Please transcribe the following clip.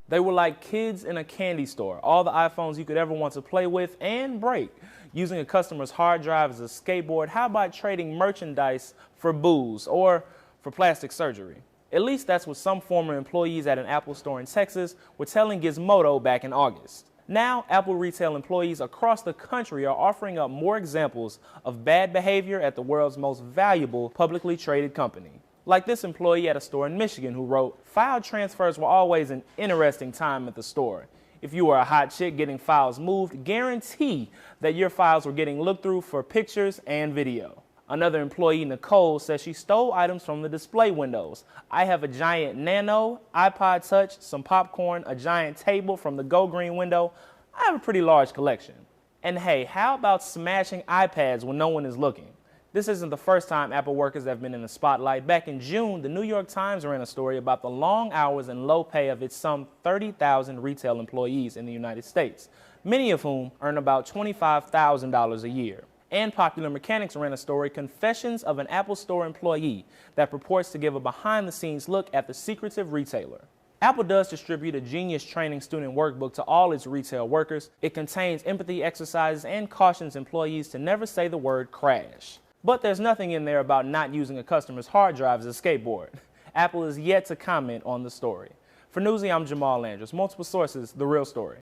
They were like kids in a candy store, all the iPhones you could ever want to play with and break. Using a customer's hard drive as a skateboard, how about trading merchandise for booze or for plastic surgery? At least that's what some former employees at an Apple store in Texas were telling Gizmodo back in August. Now, Apple retail employees across the country are offering up more examples of bad behavior at the world's most valuable publicly traded company. Like this employee at a store in Michigan who wrote, "File transfers were always an interesting time at the store. If you were a hot chick getting files moved, guarantee that your files were getting looked through for pictures and video." Another employee, Nicole, says she stole items from the display windows. "I have a giant Nano, iPod Touch, some popcorn, a giant table from the Go Green window. I have a pretty large collection." And hey, how about smashing iPads when no one is looking? This isn't the first time Apple workers have been in the spotlight. Back in June, the New York Times ran a story about the long hours and low pay of its some 30,000 retail employees in the United States, many of whom earn about $25,000 a year. And Popular Mechanics ran a story, Confessions of an Apple Store Employee, that purports to give a behind-the-scenes look at the secretive retailer. Apple does distribute a Genius Training student workbook to all its retail workers. It contains empathy exercises and cautions employees to never say the word crash. But there's nothing in there about not using a customer's hard drive as a skateboard. Apple is yet to comment on the story. For Newsy, I'm Jamal Landris. Multiple sources, the real story.